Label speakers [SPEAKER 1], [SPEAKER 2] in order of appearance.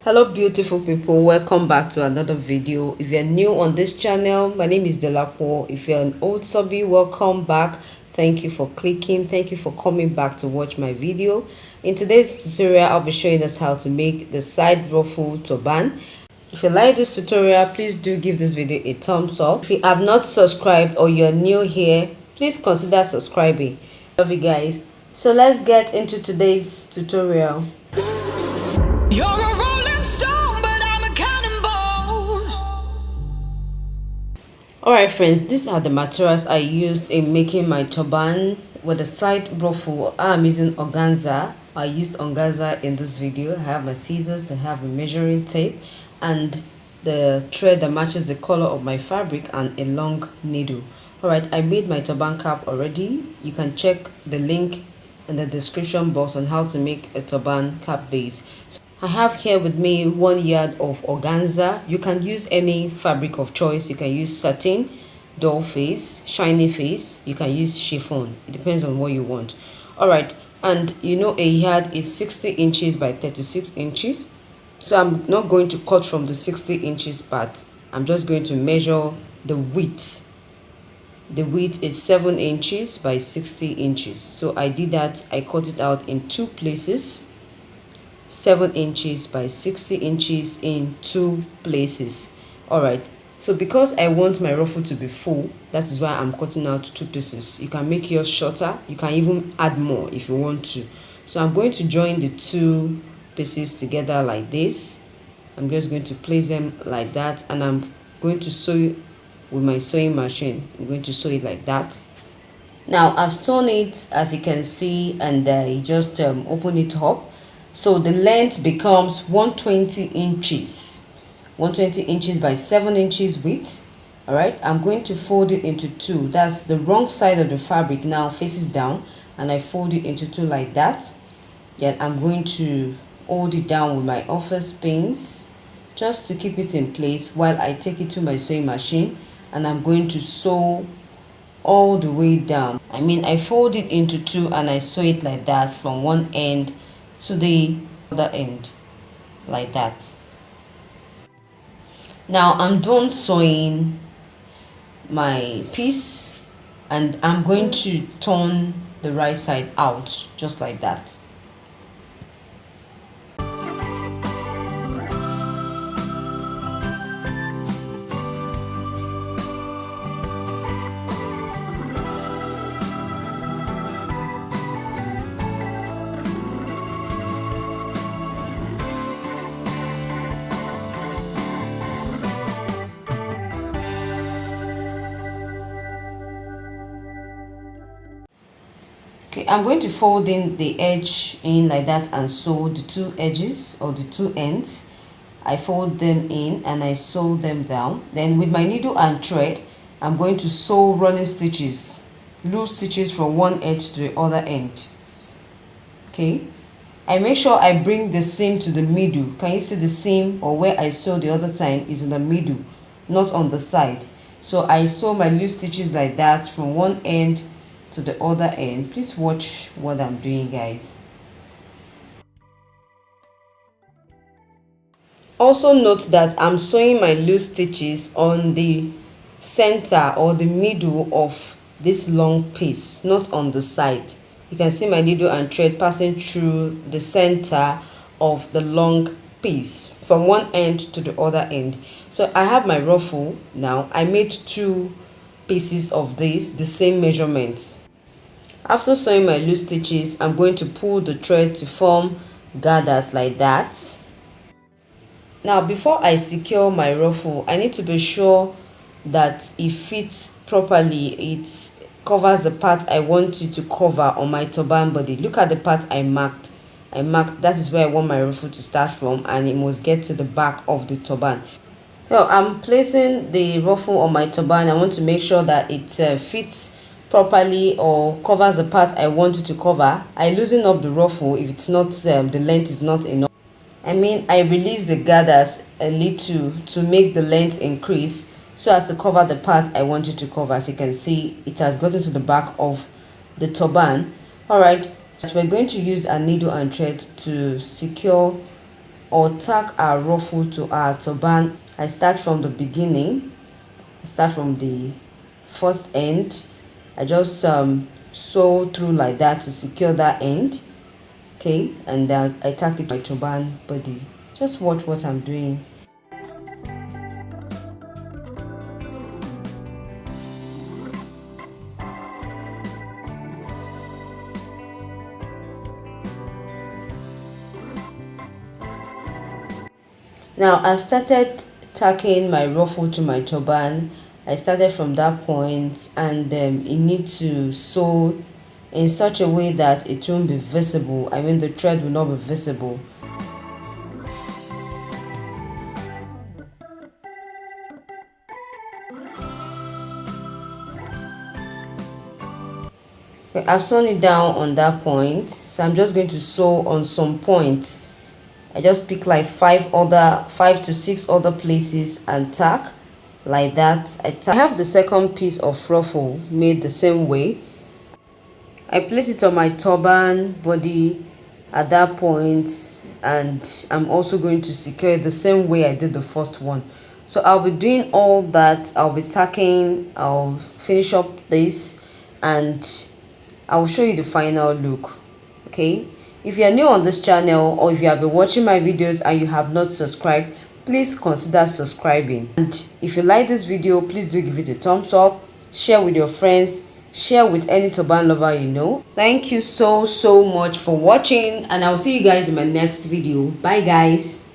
[SPEAKER 1] Hello beautiful people, welcome back to another video. If you're new on this channel, my name is Delapo. If you're an old subby, welcome back. Thank you for clicking, thank you for coming back to watch my video. In today's tutorial, I'll be showing us how to make the side ruffle turban. If you like this tutorial, please do give this video a thumbs up. If you have not subscribed or you're new here, please consider subscribing. Love you guys. So let's get into today's tutorial.
[SPEAKER 2] You're a rolling stone, but I'm a cannonball.
[SPEAKER 1] Alright friends, these are the materials I used in making my turban with the side ruffle. I'm using organza. I used organza in this video. I have my scissors, I have a measuring tape, and the thread that matches the color of my fabric, and a long needle. Alright, I made my turban cap already. You can check the link in the description box on how to make a turban cap base. So I have here with me 1 yard of organza. You can use any fabric of choice. You can use satin, doll face, shiny face. You can use chiffon. It depends on what you want. Alright, and you know a yard is 60 inches by 36 inches. So I'm not going to cut from the 60 inches part. I'm just going to measure the width. The width is 7 inches by 60 inches. So I did that. I cut it out in two places. 7 inches by 60 inches in two places. Alright, so because I want my ruffle to be full, that is why I'm cutting out two pieces. You can make yours shorter. You can even add more if you want to. So I'm going to join the two pieces together like this. I'm just going to place them like that, and I'm going to sew with my sewing machine. I'm going to sew it like that. Now I've sewn it, as you can see, and I just open it up. So the length becomes 120 inches. 120 inches by 7 inches width. Alright, I'm going to fold it into two. That's the wrong side of the fabric now faces down, and I fold it into two like that. Yet I'm going to hold it down with my office pins just to keep it in place while I take it to my sewing machine, and I'm going to sew all the way down. I fold it into two and I sew it like that from one end to the other end like that. Now I'm done sewing my piece, and I'm going to turn the right side out just like that. Okay, I'm going to fold in the edge in like that and sew the two edges or the two ends. I fold them in and I sew them down. Then with my needle and thread, I'm going to sew running stitches, loose stitches from one edge to the other end. Okay, I make sure I bring the seam to the middle. Can you see the seam, or where I sewed the other time, is in the middle, not on the side. So I sew my loose stitches like that from one end to the other end. Please watch what I'm doing, guys. Also note that I'm sewing my loose stitches on the center or the middle of this long piece, not on the side. You can see my needle and thread passing through the center of the long piece from one end to the other end. So I have my ruffle now. I made two pieces of this, the same measurements. After sewing my loose stitches, I'm going to pull the thread to form gathers like that. Now before I secure my ruffle, I need to be sure that it fits properly. It covers the part I want it to cover on my turban body. Look at the part I marked. That is where I want my ruffle to start from, and it must get to the back of the turban. Well, I'm placing the ruffle on my turban. I want to make sure that it fits properly or covers the part I want it to cover. I loosen up the ruffle if it's not the length is not enough. I release the gathers a little to make the length increase so as to cover the part I want it to cover. As you can see, it has gotten to the back of the turban. Alright, so we're going to use a needle and thread to secure or tack our ruffle to our turban, I start from the beginning. I start from the first end. I just sew through like that to secure that end. Okay, and then I tack it to my turban body. Just watch what I'm doing. Now I've started tacking my ruffle to my turban. I started from that point, and you need to sew in such a way that it won't be visible. I mean, the thread will not be visible. Okay, I've sewn it down on that point, so I'm just going to sew on some points. I just pick like 5 to 6 other places and tack like that. I have the second piece of ruffle made the same way. I place it on my turban body at that point, and I'm also going to secure it the same way I did the first one. So I'll be doing all that. I'll be tacking, I'll finish up this, and I'll show you the final look. Okay, if you are new on this channel, or if you have been watching my videos and you have not subscribed, please consider subscribing. And if you like this video, please do give it a thumbs up, share with your friends, share with any turban lover you know. Thank you so much for watching, and I'll see you guys in my next video. Bye guys.